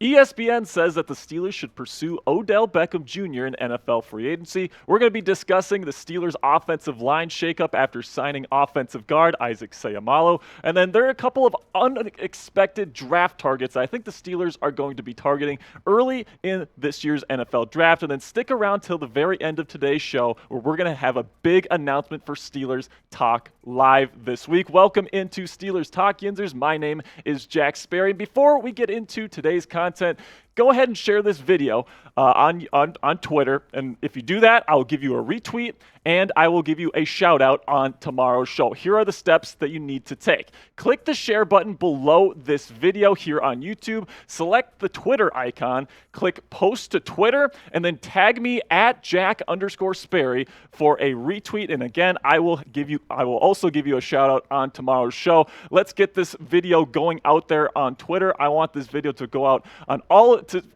ESPN says that the Steelers should pursue Odell Beckham Jr. in NFL free agency. We're going to be discussing the Steelers' offensive line shakeup after signing offensive guard Isaac Seumalo. And then there are a couple of unexpected draft targets I think the Steelers are going to be targeting early in this year's NFL draft. And then stick around till the very end of today's show where we're going to have a big announcement for Steelers Talk Live this week. Welcome into Steelers Talk, Yinzers. My name is Jack Sperry. And before we get into today's content, go ahead and share this video on Twitter. And if you do that, I'll give you a retweet and I will give you a shout out on tomorrow's show. Here are the steps that you need to take. Click the share button below this video here on YouTube. Select the Twitter icon, click post to Twitter, and then tag me at Jack_Sperry for a retweet. And again, I will also give you a shout out on tomorrow's show. Let's get this video going out there on Twitter. I want this video to go out on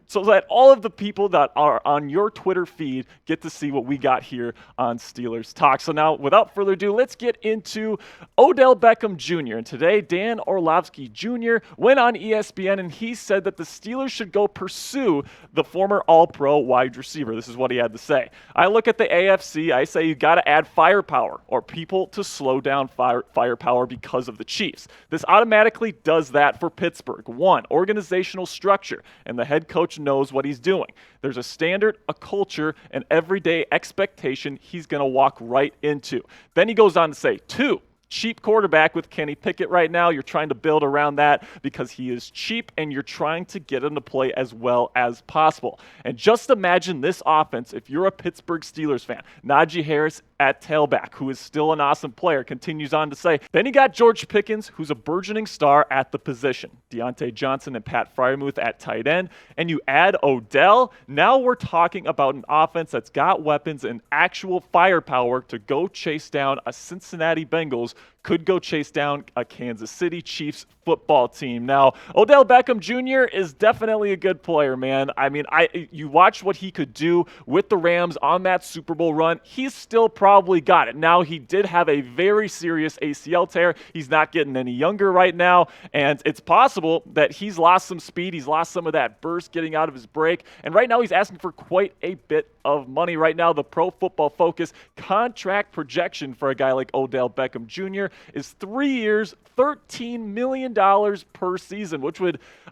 so that all of the people that are on your Twitter feed get to see what we got here on Steelers Talk. So now, without further ado, let's get into Odell Beckham Jr. And today, Dan Orlovsky Jr. went on ESPN and he said that the Steelers should go pursue the former All-Pro wide receiver. This is what he had to say. I look at the AFC, I say you got to add firepower or people to slow down firepower because of the Chiefs. This automatically does that for Pittsburgh. One, organizational structure, and the head coach knows what he's doing. There's a standard, a culture, an everyday expectation he's going to walk right into. Then he goes on to say, two, cheap quarterback with Kenny Pickett right now. You're trying to build around that because he is cheap and you're trying to get him to play as well as possible. And just imagine this offense if you're a Pittsburgh Steelers fan. Najee Harris at tailback, who is still an awesome player, continues on to say. Then you got George Pickens, who's a burgeoning star at the position. Diontae Johnson and Pat Freiermuth at tight end. And you add Odell. Now we're talking about an offense that's got weapons and actual firepower to go chase down a Cincinnati Bengals, could go chase down a Kansas City Chiefs football team. Now, Odell Beckham Jr. is definitely a good player, man. I mean, you watch what he could do with the Rams on that Super Bowl run. He's still probably got it. Now, he did have a very serious ACL tear. He's not getting any younger right now, and it's possible that he's lost some speed. He's lost some of that burst getting out of his break, and right now he's asking for quite a bit of money. Right now, the Pro Football Focus contract projection for a guy like Odell Beckham Jr. is 3 years, $13 million per season, which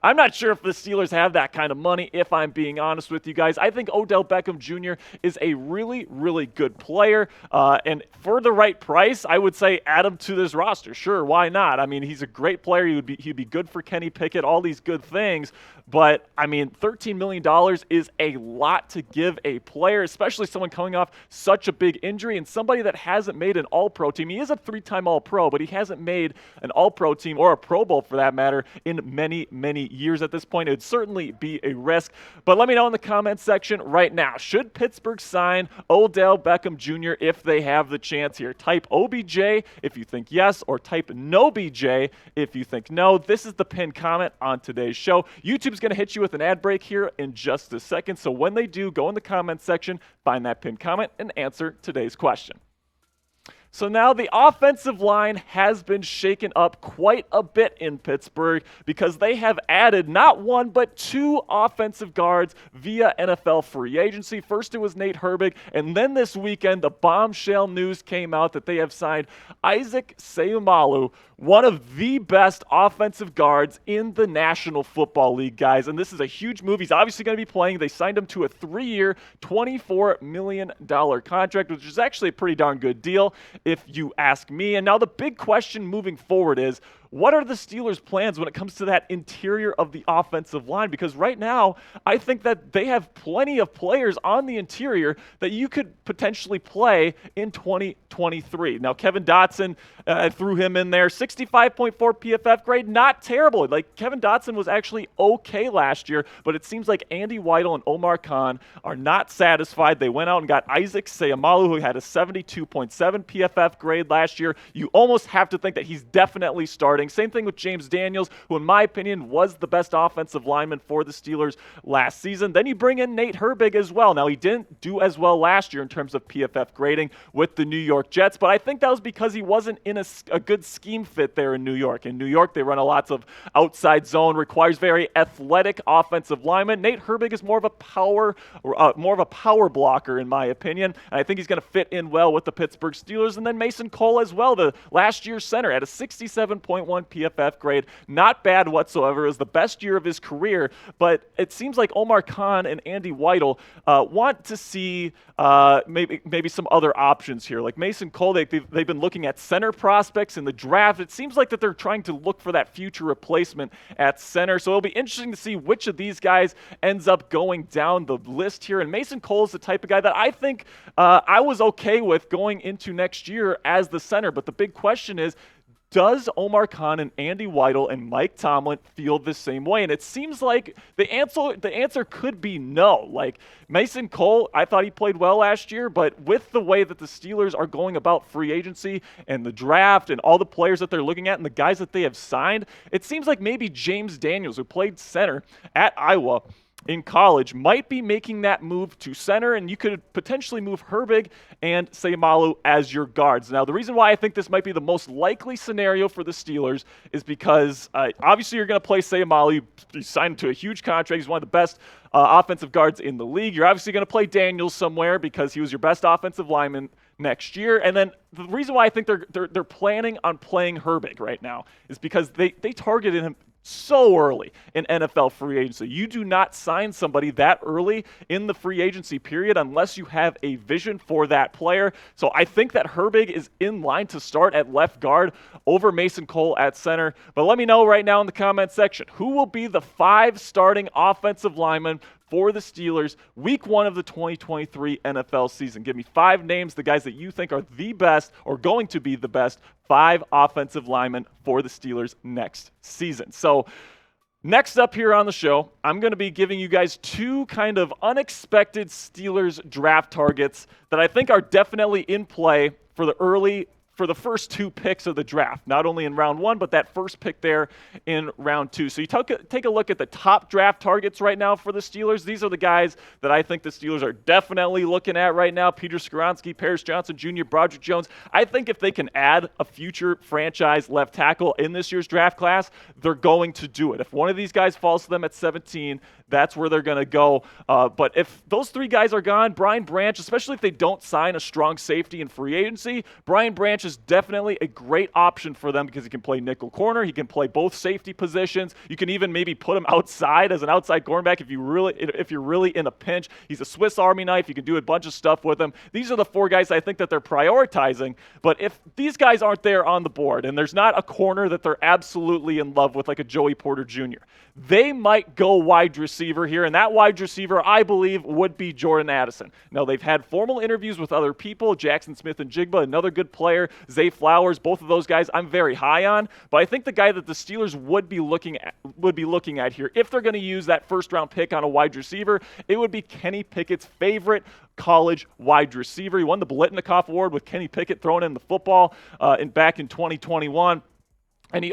I'm not sure if the Steelers have that kind of money, if I'm being honest with you guys. I think Odell Beckham Jr. is a really, really good player, and for the right price, I would say add him to this roster. Sure, why not? I mean, he's a great player. He'd be good for Kenny Pickett, all these good things, but, I mean, $13 million is a lot to give a player, especially someone coming off such a big injury and somebody that hasn't made an All-Pro team. He is a three-time All-Pro, but he hasn't made an All-Pro team or a Pro Bowl for that matter in many, many years at this point. It would certainly be a risk. But let me know in the comments section right now. Should Pittsburgh sign Odell Beckham Jr. if they have the chance here? Type OBJ if you think yes, or type no BJ if you think no. This is the pinned comment on today's show. YouTube's going to hit you with an ad break here in just a second. So when they do, go in the comments section, find that pinned comment, and answer today's question. So now the offensive line has been shaken up quite a bit in Pittsburgh because they have added not one but two offensive guards via NFL free agency. First it was Nate Herbig, and then this weekend the bombshell news came out that they have signed Isaac Seumalo, one of the best offensive guards in the National Football League, guys. And this is a huge move. He's obviously going to be playing. They signed him to a 3-year, $24 million contract, which is actually a pretty darn good deal, if you ask me. And now the big question moving forward is, what are the Steelers' plans when it comes to that interior of the offensive line? Because right now, I think that they have plenty of players on the interior that you could potentially play in 2023. Now, Kevin Dotson, threw him in there. 65.4 PFF grade, not terrible. Like, Kevin Dotson was actually okay last year, but it seems like Andy Weidel and Omar Khan are not satisfied. They went out and got Isaac Seumalo, who had a 72.7 PFF grade last year. You almost have to think that he's definitely starting starting. Same thing with James Daniels, who in my opinion was the best offensive lineman for the Steelers last season. Then you bring in Nate Herbig as well. Now, he didn't do as well last year in terms of PFF grading with the New York Jets, but I think that was because he wasn't in a good scheme fit there in New York. In New York, they run a lots of outside zone, requires very athletic offensive linemen. Nate Herbig is more of a power blocker, in my opinion, and I think he's going to fit in well with the Pittsburgh Steelers. And then Mason Cole as well, the last year's center, at a 67.1 PFF grade. Not bad whatsoever. It was the best year of his career, but it seems like Omar Khan and Andy Weidel want to see maybe some other options here. Like Mason Cole, they've been looking at center prospects in the draft. It seems like that they're trying to look for that future replacement at center. So it'll be interesting to see which of these guys ends up going down the list here. And Mason Cole is the type of guy that I think I was okay with going into next year as the center. But the big question is, does Omar Khan and Andy Weidel and Mike Tomlin feel the same way? And it seems like the answer could be no. Like Mason Cole, I thought he played well last year, but with the way that the Steelers are going about free agency and the draft and all the players that they're looking at and the guys that they have signed, it seems like maybe James Daniels, who played center at Iowa in college, might be making that move to center, and you could potentially move Herbig and Seumalo as your guards. Now, the reason why I think this might be the most likely scenario for the Steelers is because obviously you're going to play Seumalo. You signed him to a huge contract. He's one of the best offensive guards in the league. You're obviously going to play Daniels somewhere because he was your best offensive lineman next year. And then the reason why I think they're planning on playing Herbig right now is because they targeted him so early in NFL free agency. You do not sign somebody that early in the free agency period unless you have a vision for that player. So I think that Herbig is in line to start at left guard over Mason Cole at center. But let me know right now in the comment section, who will be the 5 starting offensive linemen for the Steelers week 1 of the 2023 NFL season? Give me 5 names, the guys that you think are the best or going to be the best 5 offensive linemen for the Steelers next season. So next up here on the show, I'm going to be giving you guys 2 kind of unexpected Steelers draft targets that I think are definitely in play for the first 2 picks of the draft, not only in round 1, but that first pick there in round 2. So you take a look at the top draft targets right now for the Steelers. These are the guys that I think the Steelers are definitely looking at right now. Peter Skoronski, Paris Johnson Jr., Broderick Jones. I think if they can add a future franchise left tackle in this year's draft class, they're going to do it. If one of these guys falls to them at 17, that's where they're going to go. But if those 3 guys are gone, Brian Branch, especially if they don't sign a strong safety in free agency, Brian Branch is definitely a great option for them because he can play nickel corner. He can play both safety positions. You can even maybe put him outside as an outside cornerback if you're really in a pinch. He's a Swiss Army knife. You can do a bunch of stuff with him. These are the 4 guys I think that they're prioritizing. But if these guys aren't there on the board and there's not a corner that they're absolutely in love with, like a Joey Porter Jr., they might go wide receiver here, and that wide receiver, I believe, would be Jordan Addison. Now, they've had formal interviews with other people, Jackson Smith-Njigba, another good player, Zay Flowers, both of those guys I'm very high on, but I think the guy that the Steelers would be looking at here, if they're going to use that first-round pick on a wide receiver, it would be Kenny Pickett's favorite college wide receiver. He won the Biletnikoff Award with Kenny Pickett throwing in the football back in 2021, and he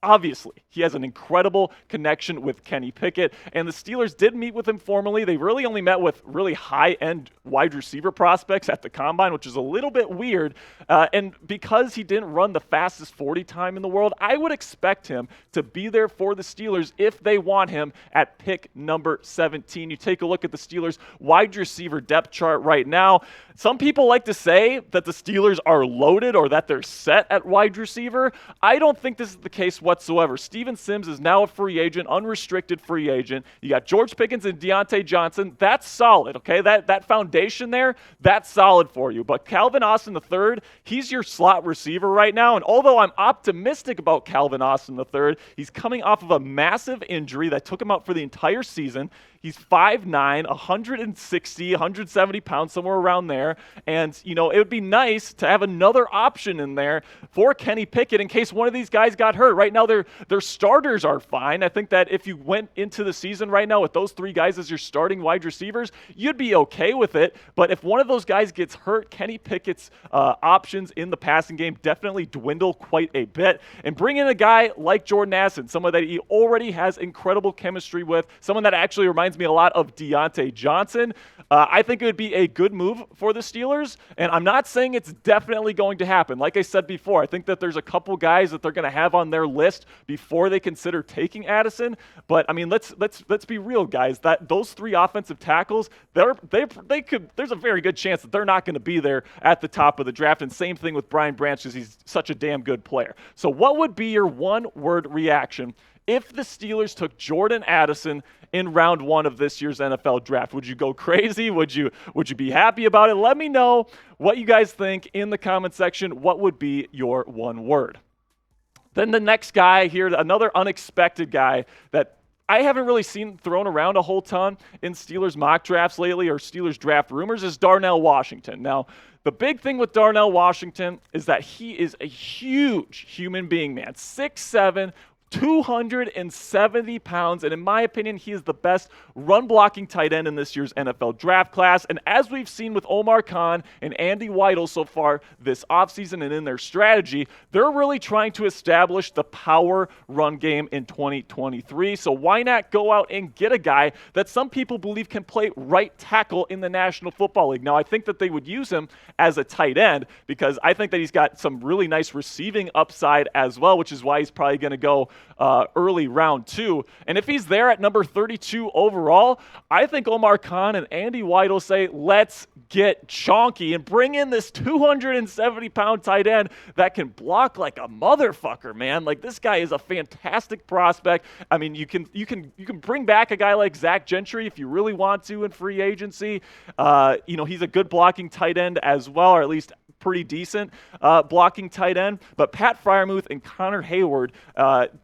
obviously, he has an incredible connection with Kenny Pickett, and the Steelers did meet with him formally. They really only met with really high-end wide receiver prospects at the Combine, which is a little bit weird, and because he didn't run the fastest 40 time in the world, I would expect him to be there for the Steelers if they want him at pick number 17. You take a look at the Steelers' wide receiver depth chart right now. Some people like to say that the Steelers are loaded or that they're set at wide receiver. I don't think this is the case whatsoever. Steven Sims is now a free agent, unrestricted free agent. You got George Pickens and Diontae Johnson. That's solid, okay? That foundation there, that's solid for you. But Calvin Austin III, he's your slot receiver right now. And although I'm optimistic about Calvin Austin III, he's coming off of a massive injury that took him out for the entire season. He's 5'9", 160, 170 pounds, somewhere around there. And, you know, it would be nice to have another option in there for Kenny Pickett in case one of these guys got hurt. Right now, their starters are fine. I think that if you went into the season right now with those three guys as your starting wide receivers, you'd be okay with it. But if one of those guys gets hurt, Kenny Pickett's options in the passing game definitely dwindle quite a bit. And bring in a guy like Jordan Addison, someone that he already has incredible chemistry with, someone that actually reminds me a lot of Diontae Johnson. I think it would be a good move for the Steelers, and I'm not saying it's definitely going to happen. Like I said before, I think that there's a couple guys that they're going to have on their list before they consider taking Addison. But I mean, let's be real, guys. That those three offensive tackles, they could. There's a very good chance that they're not going to be there at the top of the draft. And same thing with Brian Branch, because he's such a damn good player. So, what would be your one-word reaction if the Steelers took Jordan Addison in round 1 of this year's NFL draft? Would you go crazy? Would you be happy about it? Let me know what you guys think in the comment section. What would be your one word? Then the next guy here, another unexpected guy that I haven't really seen thrown around a whole ton in Steelers mock drafts lately or Steelers draft rumors, is Darnell Washington. Now, the big thing with Darnell Washington is that he is a huge human being, man. 6'7", 270 pounds, and in my opinion, he is the best run-blocking tight end in this year's NFL draft class. And as we've seen with Omar Khan and Andy Weidl so far this offseason and in their strategy, they're really trying to establish the power run game in 2023. So why not go out and get a guy that some people believe can play right tackle in the National Football League? Now, I think that they would use him as a tight end because I think that he's got some really nice receiving upside as well, which is why he's probably going to go early round 2. And if he's there at number 32 overall, I think Omar Khan and Andy Weidl say, let's get chonky and bring in this 270-pound tight end that can block like a motherfucker, man. Like, this guy is a fantastic prospect. I mean, you can bring back a guy like Zach Gentry if you really want to in free agency. You know, he's a good blocking tight end as well, or at least pretty decent blocking tight end. But Pat Freiermuth and Connor Hayward,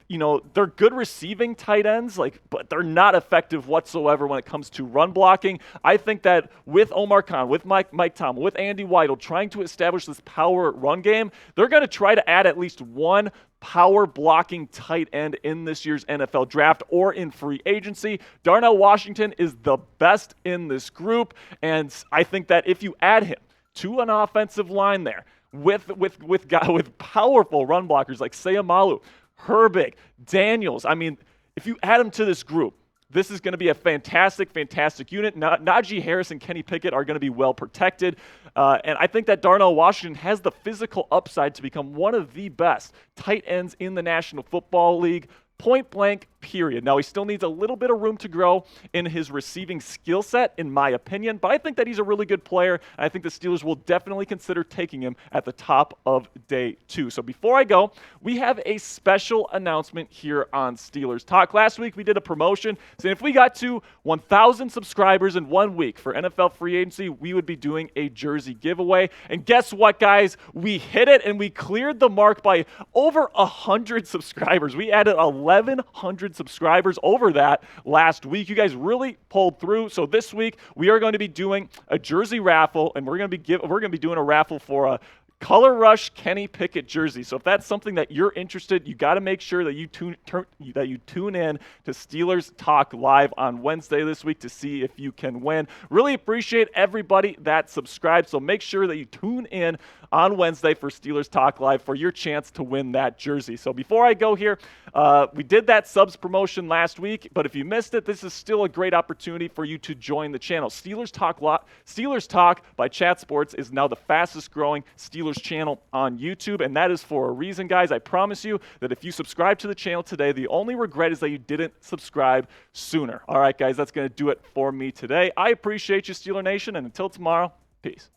you know, they're good receiving tight ends, but they're not effective whatsoever when it comes to run blocking. I think that with Omar Khan, with Mike Tomlin, with Andy Weidl trying to establish this power run game, they're going to try to add at least one power blocking tight end in this year's NFL draft or in free agency. Darnell Washington is the best in this group, and I think that if you add him to an offensive line there with powerful run blockers like Seumalo, Herbig, Daniels, I mean, if you add them to this group, this is going to be a fantastic unit. Najee Harris and Kenny Pickett are going to be well protected. And I think that Darnell Washington has the physical upside to become one of the best tight ends in the National Football League. Point blank, period. Now, he still needs a little bit of room to grow in his receiving skill set, in my opinion, but I think that he's a really good player, and I think the Steelers will definitely consider taking him at the top of day 2. So before I go, we have a special announcement here on Steelers Talk. Last week, we did a promotion saying if we got to 1,000 subscribers in 1 week for NFL free agency, we would be doing a jersey giveaway. And guess what, guys? We hit it, and we cleared the mark by over 100 subscribers. We added 1,100 subscribers over that last week. You guys really pulled through. So this week we are going to be doing a jersey raffle, and we're going to be doing a raffle for a Color Rush Kenny Pickett jersey. So if that's something that you're interested, you got to make sure that you tune in to Steelers Talk Live on Wednesday this week to see if you can win. Really appreciate everybody that subscribed. So make sure that you tune in on Wednesday for Steelers Talk Live for your chance to win that jersey. So before I go here, we did that subs promotion last week, but if you missed it, this is still a great opportunity for you to join the channel. Steelers Talk by Chat Sports is now the fastest growing Steelers channel on YouTube, and that is for a reason, guys. I promise you that if you subscribe to the channel today, the only regret is that you didn't subscribe sooner. All right, guys, that's going to do it for me today. I appreciate you, Steeler Nation, and until tomorrow, peace.